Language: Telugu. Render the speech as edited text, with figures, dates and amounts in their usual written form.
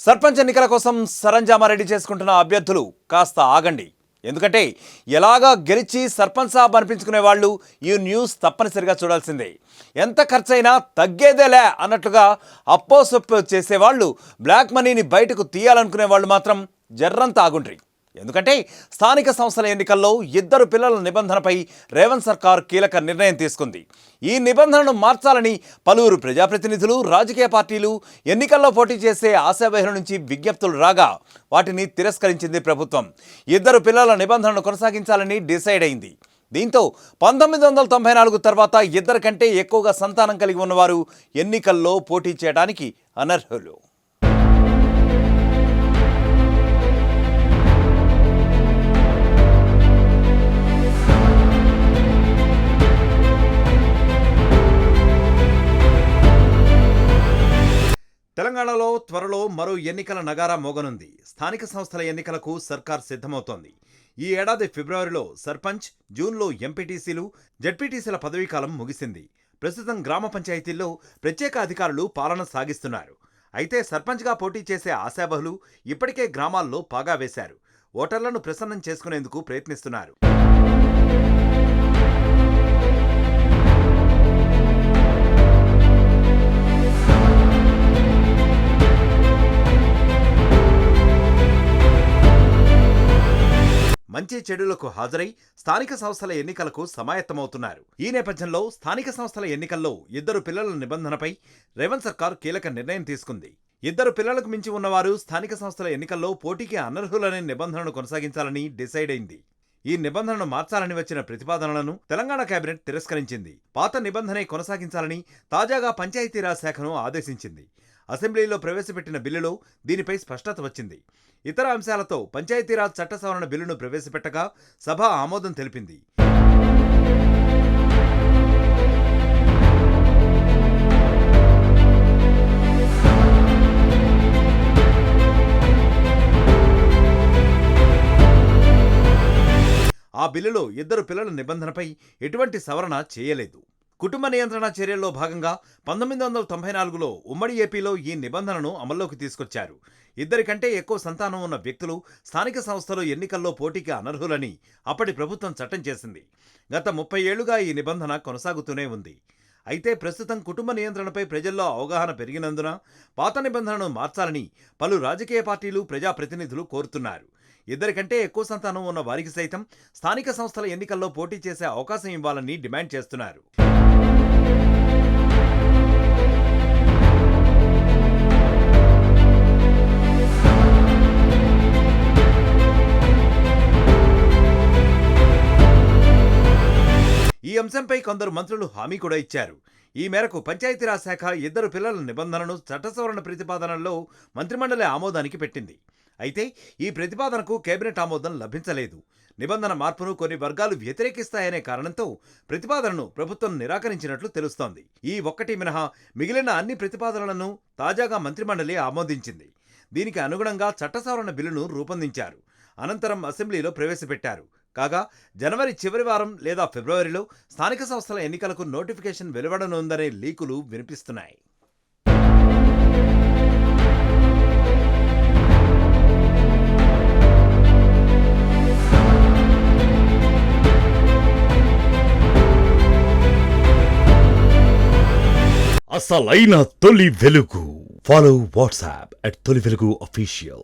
సర్పంచ్ ఎన్నికల కోసం సరంజామా రెడీ చేసుకుంటున్న అభ్యర్థులు కాస్త ఆగండి. ఎందుకంటే ఎలాగా గెలిచి సర్పంచ్ సాబ్ అనిపించుకునే వాళ్ళు ఈ న్యూస్ తప్పనిసరిగా చూడాల్సిందే. ఎంత ఖర్చైనా తగ్గేదేలే అన్నట్లుగా అప్పో సొప్పో చేసేవాళ్ళు, బ్లాక్ మనీని బయటకు తీయాలనుకునే వాళ్ళు మాత్రం జర్రంతా ఆగుండ్రి. ఎందుకంటే స్థానిక సంస్థల ఎన్నికల్లో 2 పిల్లల నిబంధనపై రేవంత్ సర్కార్ కీలక నిర్ణయం తీసుకుంది. ఈ నిబంధనను మార్చాలని పలువురు ప్రజాప్రతినిధులు, రాజకీయ పార్టీలు ఎన్నికల్లో పోటీ చేసే ఆశావహుల నుంచి విజ్ఞప్తులు రాగా వాటిని తిరస్కరించింది ప్రభుత్వం. 2 పిల్లల నిబంధనను కొనసాగించాలని డిసైడ్ అయింది. దీంతో 1994 తర్వాత 2 కంటే ఎక్కువగా సంతానం కలిగి ఉన్నవారు ఎన్నికల్లో పోటీ చేయడానికి అనర్హులు. తెలంగాణలో త్వరలో మరో ఎన్నికల నగారా మోగనుంది. స్థానిక సంస్థల ఎన్నికలకు సర్కార్ సిద్ధమవుతోంది. ఈ ఏడాది ఫిబ్రవరిలో సర్పంచ్, జూన్లో ఎంపీటీసీలు, జడ్పీటీసీల పదవీకాలం ముగిసింది. ప్రస్తుతం గ్రామ పంచాయతీల్లో ప్రత్యేక అధికారులు పాలన సాగిస్తున్నారు. అయితే సర్పంచ్గా పోటీ చేసే ఆశావహులు ఇప్పటికే గ్రామాల్లో పాగా వేశారు. ఓటర్లను ప్రసన్నం చేసుకునేందుకు ప్రయత్నిస్తున్నారు. మంచి చెడులకు హాజరై స్థానిక సంస్థల ఎన్నికలకు సమాయత్తమవుతున్నారు. ఈ నేపథ్యంలో స్థానిక సంస్థల ఎన్నికల్లో 2 పిల్లల నిబంధనపై రేవంత్ సర్కార్ కీలక నిర్ణయం తీసుకుంది. 2 పిల్లలకు మించి ఉన్నవారు స్థానిక సంస్థల ఎన్నికల్లో పోటీకి అనర్హులనే నిబంధనను కొనసాగించాలని డిసైడ్ అయింది. ఈ నిబంధనను మార్చాలని వచ్చిన ప్రతిపాదనలను తెలంగాణ కేబినెట్ తిరస్కరించింది. పాత నిబంధనే కొనసాగించాలని తాజాగా పంచాయతీరాజ్ శాఖను ఆదేశించింది. అసెంబ్లీలో ప్రవేశపెట్టిన బిల్లులో దీనిపై స్పష్టత వచ్చింది. ఇతర అంశాలతో పంచాయతీరాజ్ చట్ట సవరణ బిల్లును ప్రవేశపెట్టగా సభ ఆమోదం తెలిపింది. ఆ బిల్లులో 2 పిల్లల నిబంధనపై ఎటువంటి సవరణ చేయలేదు. కుటుంబ నియంత్రణ చర్యల్లో భాగంగా 1994లో ఉమ్మడి ఏపీలో ఈ నిబంధనను అమల్లోకి తీసుకొచ్చారు. 2 కంటే ఎక్కువ సంతానం ఉన్న వ్యక్తులు స్థానిక సంస్థలు ఎన్నికల్లో పోటీకి అనర్హులని అప్పటి ప్రభుత్వం చట్టం చేసింది. గత 30 ఏళ్లుగా ఈ నిబంధన కొనసాగుతూనే ఉంది. అయితే ప్రస్తుతం కుటుంబ నియంత్రణపై ప్రజల్లో అవగాహన పెరిగినందున పాత నిబంధనను మార్చాలని పలు రాజకీయ పార్టీలు, ప్రజాప్రతినిధులు కోరుతున్నారు. 2 కంటే ఎక్కువ సంతానం ఉన్న వారికి సైతం స్థానిక సంస్థల ఎన్నికల్లో పోటీ చేసే అవకాశం ఇవ్వాలని డిమాండ్ చేస్తున్నారు. ఈ అంశంపై కొందరు మంత్రులు హామీ కూడా ఇచ్చారు. ఈ మేరకు పంచాయతీరాజ్ శాఖ 2 పిల్లల నిబంధనను చట్ట సవరణ ప్రతిపాదనలో మంత్రిమండలి ఆమోదానికి పెట్టింది. అయితే ఈ ప్రతిపాదనకు కేబినెట్ ఆమోదం లభించలేదు. నిబంధన మార్పును కొన్ని వర్గాలు వ్యతిరేకిస్తాయనే కారణంతో ప్రతిపాదనను ప్రభుత్వం నిరాకరించినట్లు తెలుస్తోంది. ఈ ఒక్కటి మినహా మిగిలిన అన్ని ప్రతిపాదనలను తాజాగా మంత్రిమండలి ఆమోదించింది. దీనికి అనుగుణంగా చట్ట సవరణ బిల్లును రూపొందించారు. అనంతరం అసెంబ్లీలో ప్రవేశపెట్టారు. కాగా జనవరి చివరి వారం లేదా ఫిబ్రవరిలో స్థానిక సంస్థల ఎన్నికలకు నోటిఫికేషన్ వెలువడనుందనే లీకులు వినిపిస్తున్నాయి. అసలైన తొలి వెలుగు. ఫాలో వాట్సాప్ @తొలి వెలుగు official.